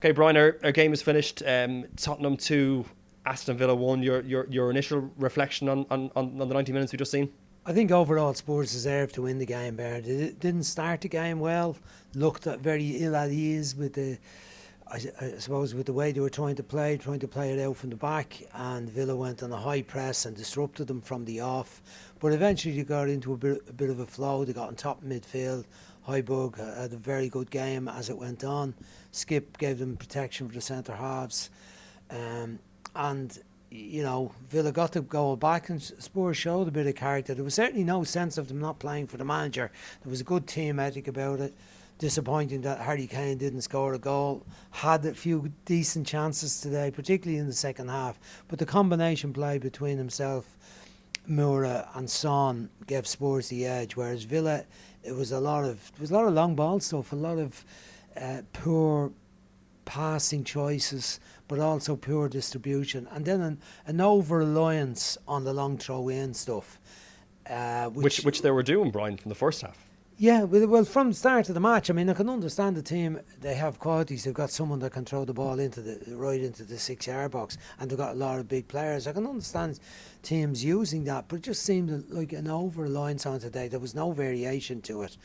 Okay, Brian, our game is finished. Tottenham 2, Aston Villa 1. Your initial reflection on the 90 minutes we just seen? I think overall Spurs deserved to win the game, Bear. They didn't start the game well, looked very ill at ease with I suppose with the way they were trying to play it out from the back, and Villa went on a high press and disrupted them from the off. But eventually they got into a bit of a flow. They got on top of midfield. Højbjerg had a very good game as it went on. Skip gave them protection for the centre halves, and Villa got the goal back, and Spurs showed a bit of character. There was certainly no sense of them not playing for the manager. There was a good team ethic about it. Disappointing that Harry Kane didn't score a goal. Had a few decent chances today, particularly in the second half. But the combination play between himself, Moura and Son gave Spurs the edge, whereas Villa, it was a lot of long ball stuff, a lot of poor passing choices, but also poor distribution, and then an over-reliance on the long throw-in stuff. Which they were doing, Brian, from the first half. Yeah, well, from the start of the match, I mean, I can understand the team. They have qualities. They've got someone that can throw the ball right into the 6-yard box, and they've got a lot of big players. I can understand teams using that, but it just seemed like an over-reliance on today. There was no variation to it,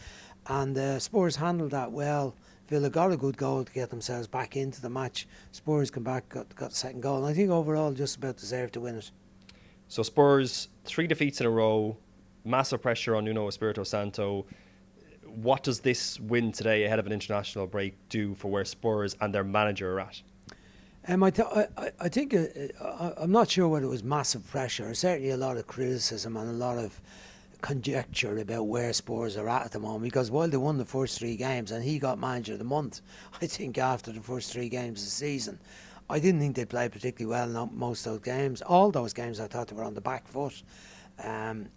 and Spurs handled that well. Villa got a good goal to get themselves back into the match. Spurs come back, got the second goal, and I think overall just about deserved to win it. So Spurs, 3 defeats in a row, massive pressure on Nuno Espirito Santo. What does this win today ahead of an international break do for where Spurs and their manager are at? I think I'm not sure whether it was massive pressure. Certainly a lot of criticism and a lot of conjecture about where Spurs are at the moment, because while they won the first 3 games and he got manager of the month, I think after the first 3 games of the season, I didn't think they played particularly well in most of those games. All those games I thought they were on the back foot, and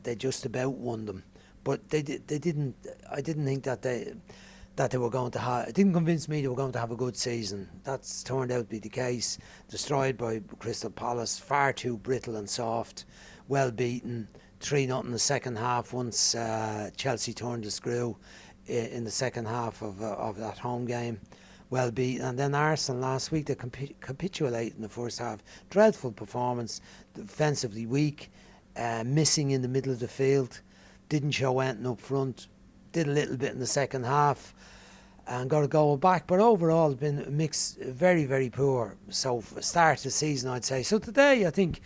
they just about won them. But they didn't. I didn't think that they were going to have. It didn't convince me they were going to have a good season. That's turned out to be the case. Destroyed by Crystal Palace, far too brittle and soft. Well beaten, 3-0 in the second half. Once Chelsea turned the screw in the second half of that home game. Well beaten, and then Arsenal last week they capitulated in the first half. Dreadful performance, defensively weak, missing in the middle of the field. Didn't show anything up front, did a little bit in the second half and got a goal back, but overall it's been a mix, very, very poor. So start of the season, I'd say. So today I think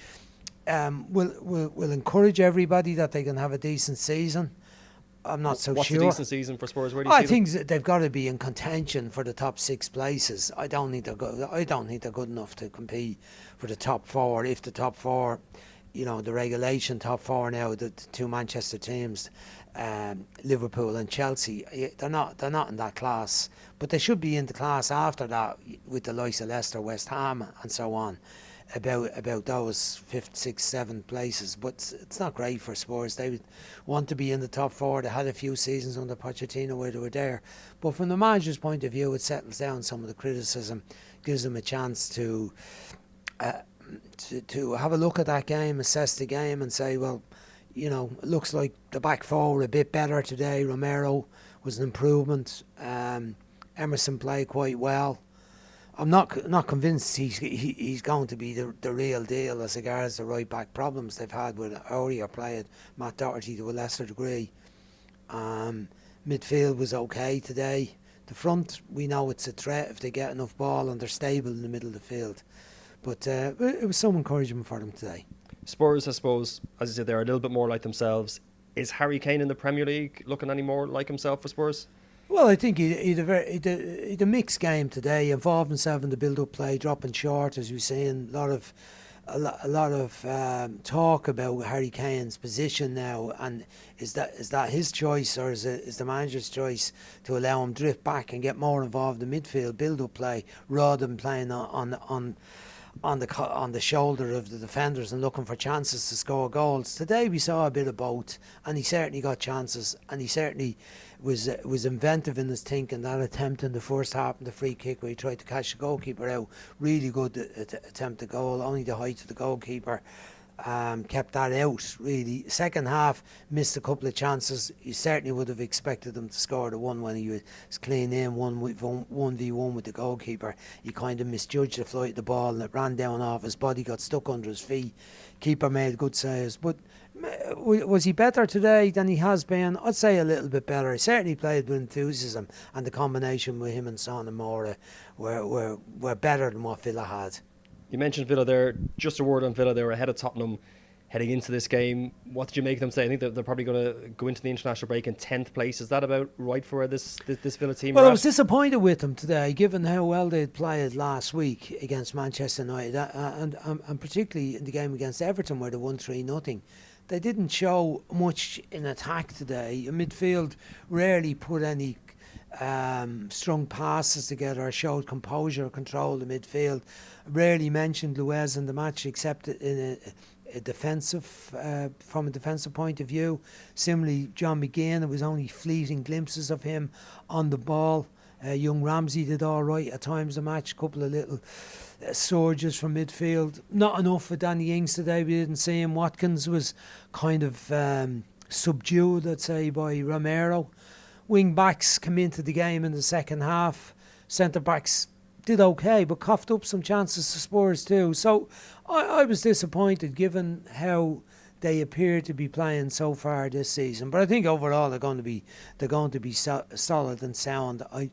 we'll encourage everybody that they can have a decent season. I'm not so What's sure. What's a decent season for Spurs? Where do you see think they've got to be in contention for the top 6 places. I don't think they're good enough to compete for the top 4. If the top 4, the regulation top 4 now, the 2 Manchester teams, Liverpool and Chelsea, they're not in that class, but they should be in the class after that with the likes of Leicester, West Ham and so on, about those 5th, 6th, 7th places. But it's not great for Spurs. They want to be in the top 4. They had a few seasons under Pochettino where they were there, but from the manager's point of view, it settles down some of the criticism, gives them a chance to have a look at that game, assess the game and say, well, it looks like the back 4 were a bit better today. Romero was an improvement. Emerson played quite well. I'm not convinced he's going to be the real deal as regards the right back problems they've had with Aurier playing, Matt Doherty to a lesser degree. Midfield was okay today. The front, we know it's a threat if they get enough ball and they're stable in the middle of the field. But it was some encouragement for them today. Spurs, I suppose, as you said, they're a little bit more like themselves. Is Harry Kane in the Premier League looking any more like himself for Spurs? Well, I think he'd a mixed game today. He involved himself in the build-up play, dropping short, as we've seen. A lot of talk about Harry Kane's position now, and is that his choice, or is the manager's choice to allow him drift back and get more involved in midfield, build-up play, rather than playing on the shoulder of the defenders and looking for chances to score goals. Today we saw a bit of both, and he certainly got chances, and he certainly was inventive in his thinking. That attempt in the first half and the free kick where he tried to catch the goalkeeper out, really good attempt at goal, only the height of the goalkeeper. kept that out really. Second half, missed a couple of chances. You certainly would have expected them to score the one when he was clean in 1v1 with the goalkeeper. He kind of misjudged the flight of the ball and it ran down off his body, got stuck under his feet. Keeper made good saves, but was he better today than he has been? I'd say a little bit better. He certainly played with enthusiasm, and the combination with him and Son and Mora were better than what Villa had. You mentioned Villa there. Just a word on Villa. They were ahead of Tottenham heading into this game. What did you make of them say? I think that they're probably going to go into the international break in 10th place. Is that about right for where this Villa team Well, are I was disappointed with them today, given how well they'd played last week against Manchester United, and particularly in the game against Everton where they won 3-0. They didn't show much in attack today. Midfield rarely put any strong passes together, showed composure, control the midfield. Rarely mentioned Luiz in the match except in a defensive, from a defensive point of view. Similarly, John McGinn, there was only fleeting glimpses of him on the ball. Young Ramsey did all right at times in the match, a couple of little surges from midfield. Not enough for Danny Ings today, we didn't see him. Watkins was kind of subdued, I'd say, by Romero. Wing backs come into the game in the second half. Centre backs did okay, but coughed up some chances to Spurs too. So I was disappointed given how they appear to be playing so far this season. But I think overall they're going to be solid and sound. I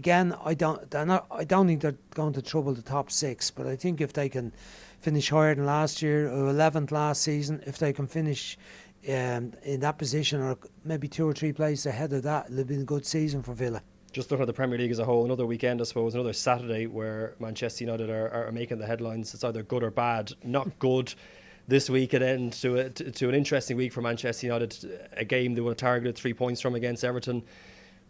don't think they're going to trouble the top six, but I think if they can finish higher than last year or 11th last season, if they can finish in that position or maybe 2 or 3 places ahead of that, it'll be a good season for Villa. Just looking at the Premier League as a whole, another weekend, I suppose, another Saturday where Manchester United are making the headlines. It's either good or bad. Not good this week, and end to an interesting week for Manchester United. A game they would have targeted 3 points from against Everton.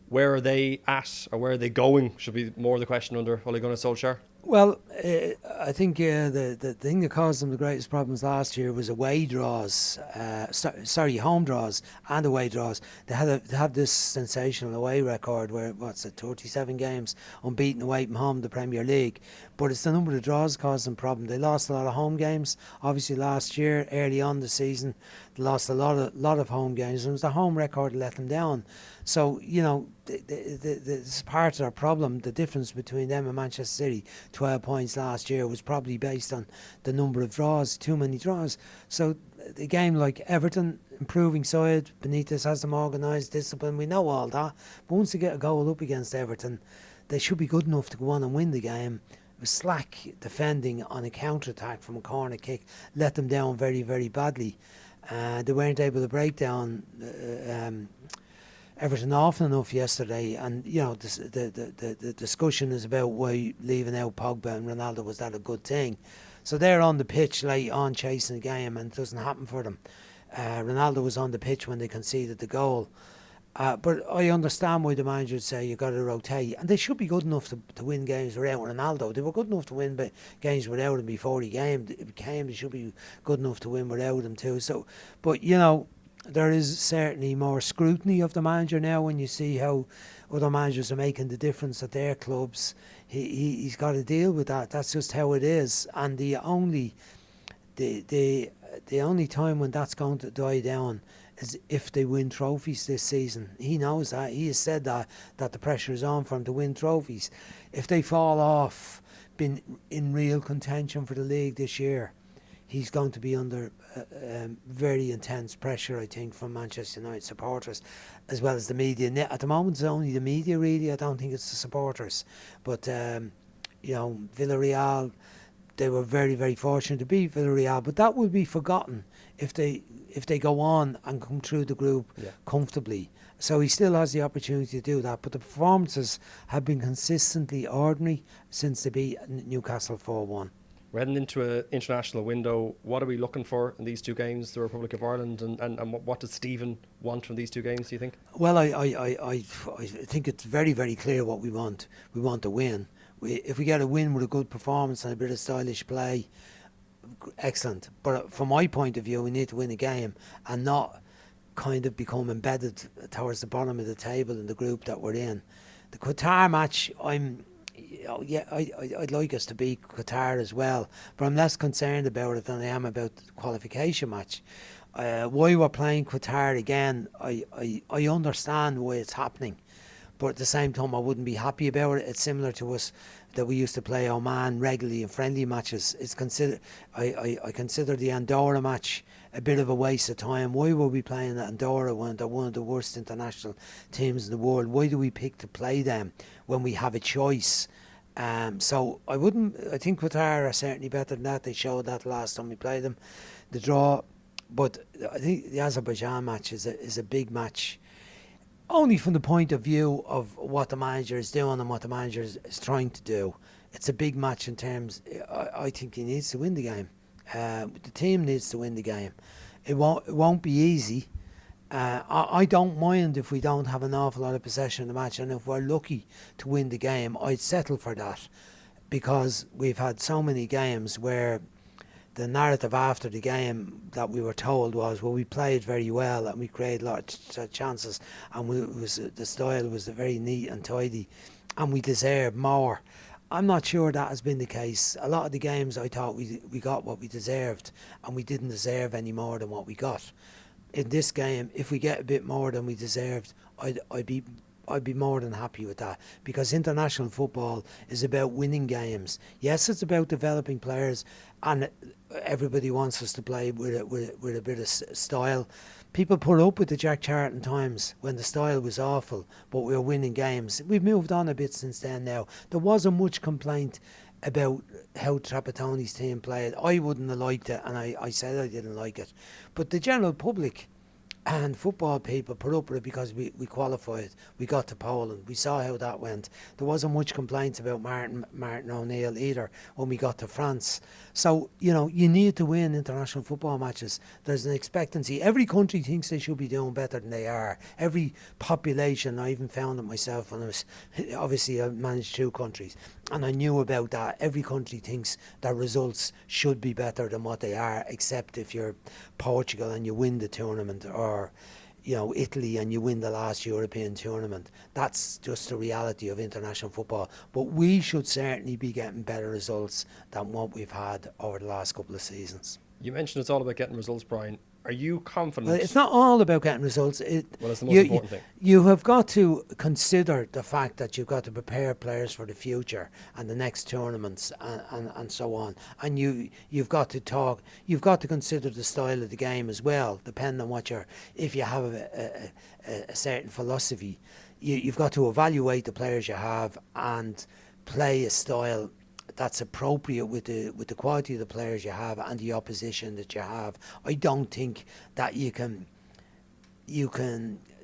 Where are they at, or where are they going? Should be more the question under Ole Gunnar Solskjaer. Well, I think the thing that caused them the greatest problems last year was away draws. Home draws and away draws. They have this sensational away record where 37 games unbeaten away from home in the Premier League. But it's the number of draws that caused them problem. They lost a lot of home games. Obviously, last year, early on the season, they lost a lot of home games. And it was the home record that let them down. So, it's part of their problem. The difference between them and Manchester City, 12 points last year, was probably based on the number of draws, too many draws. So a game like Everton, improving side, Benitez has them organised, discipline, we know all that. But once they get a goal up against Everton, they should be good enough to go on and win the game. It was slack defending on a counter-attack from a corner kick, let them down very, very badly. They weren't able to break down Everton often enough yesterday, and the discussion is about why leaving out Pogba and Ronaldo, was that a good thing? So they're on the pitch late on chasing the game, and it doesn't happen for them. Ronaldo was on the pitch when they conceded the goal, but I understand why the manager would say you got to rotate, and they should be good enough to win games without Ronaldo. They were good enough to win games without him before he came. They should be good enough to win without him too. So, but there is certainly more scrutiny of the manager now when you see how other managers are making the difference at their clubs. He's got to deal with that. That's just how it is. And the only time when that's going to die down is if they win trophies this season. He knows that. He has said that the pressure is on for him to win trophies. If they fall off, been in real contention for the league this year, he's going to be under very intense pressure, I think, from Manchester United supporters, as well as the media. At the moment, it's only the media, really. I don't think it's the supporters. But, Villarreal, they were very, very fortunate to beat Villarreal. But that will be forgotten if they go on and come through the group comfortably. So he still has the opportunity to do that. But the performances have been consistently ordinary since they beat Newcastle 4-1. We're heading into an international window. What are we looking for in these two games, the Republic of Ireland, and what does Stephen want from these two games, do you think? Well, I think it's very, very clear what we want. We want to win. If we get a win with a good performance and a bit of stylish play, excellent. But from my point of view, we need to win a game and not kind of become embedded towards the bottom of the table in the group that we're in. The Qatar match, Yeah, I'd like us to beat Qatar as well, but I'm less concerned about it than I am about the qualification match. Why we're playing Qatar again, I understand why it's happening, but at the same time I wouldn't be happy about it. It's similar to us that we used to play Oman regularly in friendly matches. I consider the Andorra match a bit of a waste of time. Why were we playing Andorra when they're one of the worst international teams in the world? Why do we pick to play them when we have a choice? So I think Qatar are certainly better than that. They showed that last time we played them, the draw. But I think the Azerbaijan match is a big match, only from the point of view of what the manager is doing and what the manager is trying to do. It's a big match in terms. I think he needs to win the game. The team needs to win the game. It won't be easy. I don't mind if we don't have an awful lot of possession in the match, and if we're lucky to win the game, I'd settle for that, because we've had so many games where the narrative after the game that we were told was, well, we played very well and we created lots of chances, and the style was very neat and tidy, and we deserved more. I'm not sure that has been the case. A lot of the games I thought we got what we deserved, and we didn't deserve any more than what we got. In this game, if we get a bit more than we deserved, I'd be more than happy with that, because international football is about winning games. Yes, it's about developing players, and everybody wants us to play with a bit of style. People put up with the Jack Charlton times when the style was awful, but we were winning games. We've moved on a bit since then now. There wasn't much complaint about how Trapattoni's team played. I wouldn't have liked it, and I said I didn't like it. But the general public and football people put up with it because we qualified. We got to Poland. We saw how that went. There wasn't much complaints about Martin O'Neill either when we got to France. So, you need to win international football matches. There's an expectancy. Every country thinks they should be doing better than they are. Every population, I even found it myself when obviously I managed 2 countries, and I knew about that. Every country thinks their results should be better than what they are, except if you're Portugal and you win the tournament, or Italy and you win the last European tournament. That's just the reality of international football. But we should certainly be getting better results than what we've had over the last couple of seasons. You mentioned it's all about getting results, Brian. Are you confident? Well, it's not all about getting results. Well, it's the most important thing. You have got to consider the fact that you've got to prepare players for the future and the next tournaments and so on. And you've got to consider the style of the game as well, depending on if you have a certain philosophy. You've got to evaluate the players you have and play a style that's appropriate with the quality of the players you have and the opposition that you have. I don't think that you can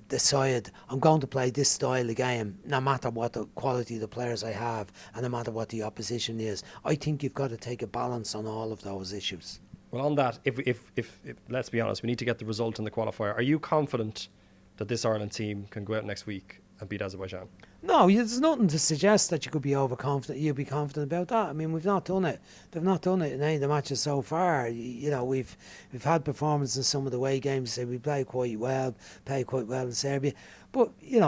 decide, I'm going to play this style of game no matter what the quality of the players I have and no matter what the opposition is. I think you've got to take a balance on all of those issues. Well, on that, if let's be honest, we need to get the result in the qualifier. Are you confident that this Ireland team can go out next week and beat Azerbaijan? No, there's nothing to suggest that you could be overconfident. You'd be confident about that. I mean, we've not done it. They've not done it in any of the matches so far. We've had performances in some of the away games. Say we played quite well in Serbia. But you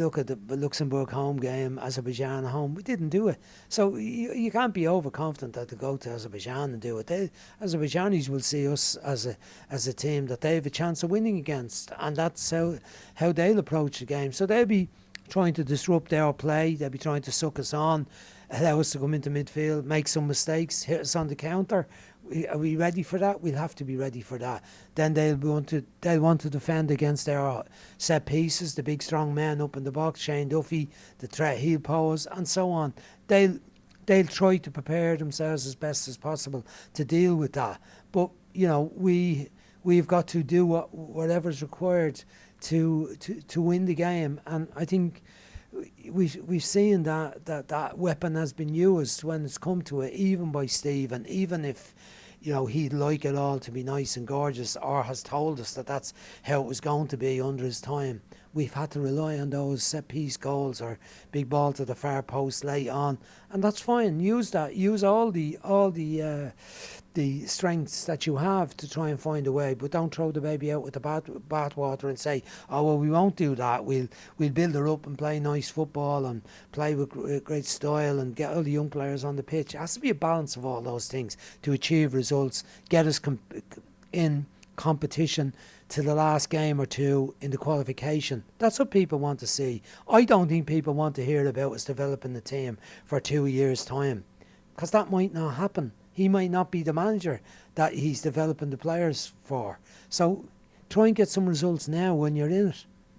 look at the Luxembourg home game, Azerbaijan home. We didn't do it. So you can't be overconfident that to go to Azerbaijan and do it. Azerbaijanis will see us as a team that they have a chance of winning against, and that's how they'll approach the game. So they'll be trying to disrupt our play. They'll be trying to suck us on, allow us to come into midfield, make some mistakes, hit us on the counter. Are we ready for that? We'll have to be ready for that. Then they'll want to defend against our set pieces, the big strong men up in the box, Shane Duffy, the threat he'll pose, and so on. They'll try to prepare themselves as best as possible to deal with that. But we've got to do whatever's required to win the game, and I think we've seen that weapon has been used when it's come to it, even by Steve, and even if he'd like it all to be nice and gorgeous, or has told us that that's how it was going to be under his time, we've had to rely on those set piece goals or big ball to the far post late on, and that's fine. Use that. Use all the the strengths that you have to try and find a way, but don't throw the baby out with the bathwater and say, oh well, we won't do that. We'll build her up and play nice football and play with great style and get all the young players on the pitch. It has to be a balance of all those things to achieve results, get us in competition to the last game or two in the qualification. That's what people want to see. I don't think people want to hear about us developing the team for 2 years' time, because that might not happen. He might not be the manager that he's developing the players for. So try and get some results now when you're in it.